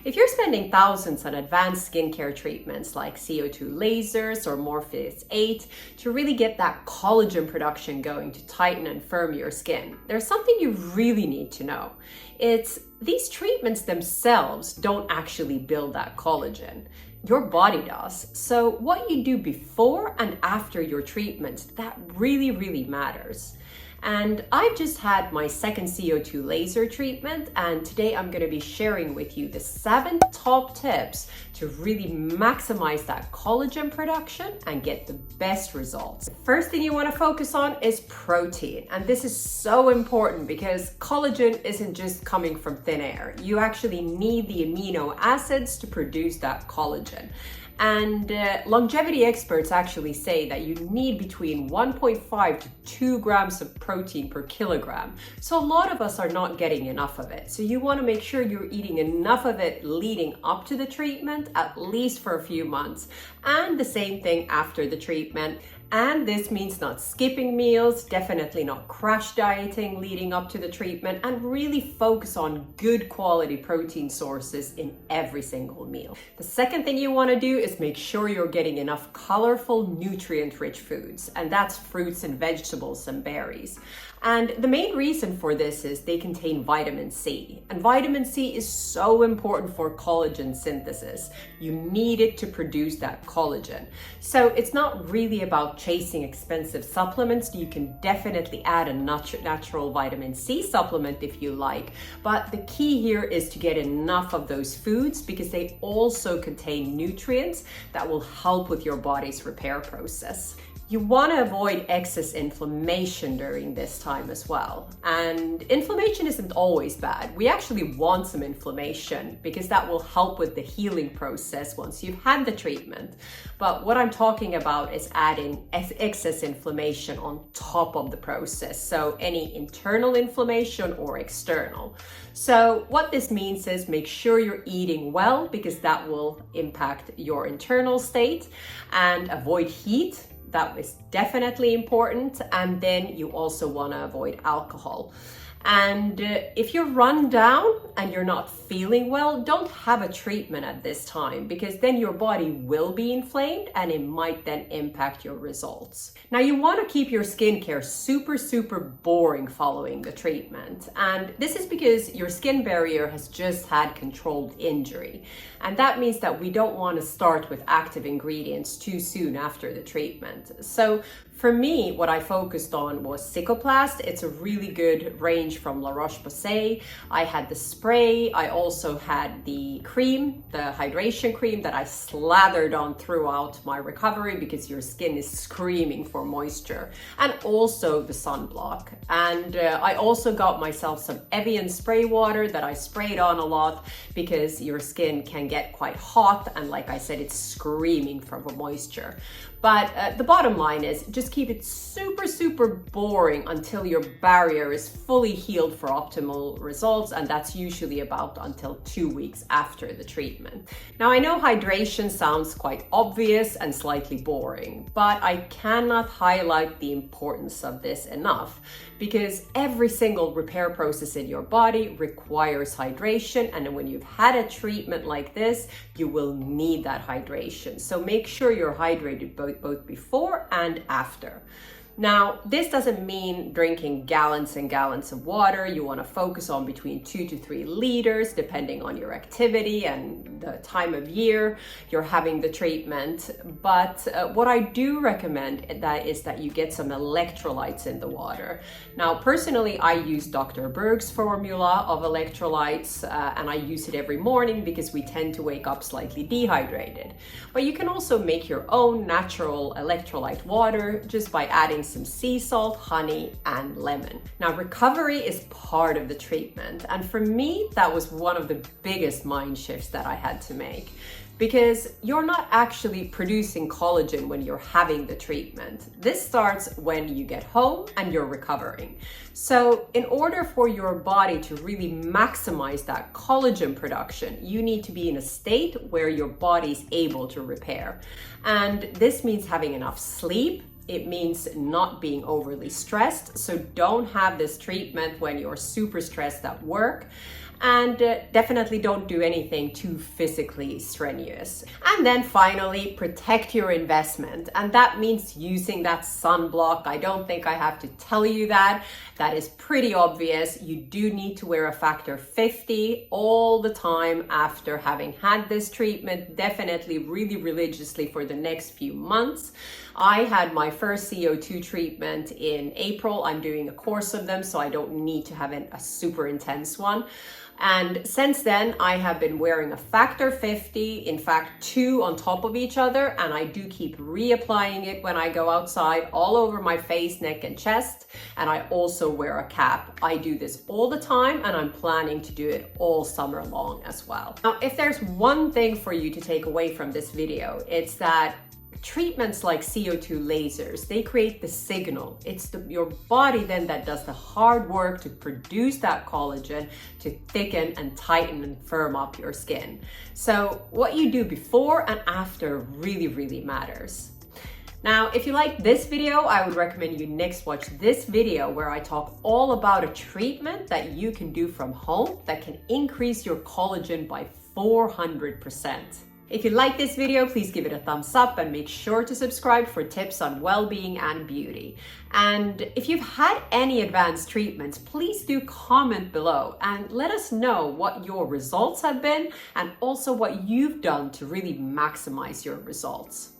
If you're spending thousands on advanced skincare treatments like CO2 lasers or Morpheus 8 to really get that collagen production going to tighten and firm your skin, there's something you really need to know. It's these treatments themselves don't actually build that collagen. Your body does. So what you do before and after your treatment, that really matters. And I've just had my second CO2 laser treatment, and today I'm going to be sharing with you the 7 top tips to really maximize that collagen production and get the best results. The first thing you want to focus on is protein, and this is so important because collagen isn't just coming from thin air. You actually need the amino acids to produce that collagen. And longevity experts actually say that you need between 1.5 to 2 grams of protein per kilogram. So a lot of us are not getting enough of it. So you want to make sure you're eating enough of it leading up to the treatment, at least for a few months, and the same thing after the treatment. And this means not skipping meals, definitely not crash dieting leading up to the treatment, and really focus on good quality protein sources in every single meal. The second thing you want to do is make sure you're getting enough colorful, nutrient-rich foods, and that's fruits and vegetables and berries. And the main reason for this is they contain vitamin C. And vitamin C is so important for collagen synthesis. You need it to produce that collagen. So it's not really about chasing expensive supplements. You can definitely add a natural vitamin C supplement if you like. But the key here is to get enough of those foods because they also contain nutrients that will help with your body's repair process. You want to avoid excess inflammation during this time as well. And inflammation isn't always bad. We actually want some inflammation because that will help with the healing process once you've had the treatment. But what I'm talking about is adding excess inflammation on top of the process. So any internal inflammation or external. So what this means is make sure you're eating well because that will impact your internal state, and avoid heat. That is definitely important. And then you also want to avoid alcohol. And if you're run down and you're not feeling well, don't have a treatment at this time because then your body will be inflamed and it might then impact your results. Now you want to keep your skincare super boring following the treatment. And this is because your skin barrier has just had controlled injury. And that means that we don't want to start with active ingredients too soon after the treatment. So for me, what I focused on was Cicaplast. It's a really good range from La Roche-Posay. I had the spray. I also had the cream, the hydration cream that I slathered on throughout my recovery because your skin is screaming for moisture, and also the sunblock. And I also got myself some Evian spray water that I sprayed on a lot because your skin can get quite hot, and like I said, it's screaming for moisture. But the bottom line is just keep it super boring until your barrier is fully healed for optimal results, and that's usually about until 2 weeks after the treatment. Now I know hydration sounds quite obvious and slightly boring, but I cannot highlight the importance of this enough because every single repair process in your body requires hydration, and when you've had a treatment like this, you will need that hydration. So make sure you're hydrated both before and after. Now, this doesn't mean drinking gallons and gallons of water. You want to focus on between 2 to 3 liters, depending on your activity and the time of year you're having the treatment. But what I do recommend is that you get some electrolytes in the water. Now, personally, I use Dr. Berg's formula of electrolytes, and I use it every morning because we tend to wake up slightly dehydrated. But you can also make your own natural electrolyte water just by adding some sea salt, honey, and lemon. Now, recovery is part of the treatment, and for me, that was one of the biggest mind shifts that I had to make. Because you're not actually producing collagen when you're having the treatment. This starts when you get home and you're recovering. So in order for your body to really maximize that collagen production, you need to be in a state where your body's able to repair. And this means having enough sleep. It means not being overly stressed. So don't have this treatment when you're super stressed at work. And definitely don't do anything too physically strenuous. And then finally, protect your investment. And that means using that sunblock. I don't think I have to tell you that. That is pretty obvious. You do need to wear a factor 50 all the time after having had this treatment, definitely really religiously for the next few months. I had my first CO2 treatment in April. I'm doing a course of them, so I don't need to have a super intense one. And since then, I have been wearing a factor 50, in fact, 2 on top of each other, and I do keep reapplying it when I go outside all over my face, neck, and chest. And I also wear a cap. I do this all the time, and I'm planning to do it all summer long as well. Now, if there's one thing for you to take away from this video, it's that treatments like CO2 lasers, they create the signal. It's your body then that does the hard work to produce that collagen to thicken and tighten and firm up your skin. So what you do before and after really matters. Now, if you like this video, I would recommend you next watch this video where I talk all about a treatment that you can do from home that can increase your collagen by 400%. If you like this video, please give it a thumbs up and make sure to subscribe for tips on well-being and beauty. And if you've had any advanced treatments, please do comment below and let us know what your results have been and also what you've done to really maximize your results.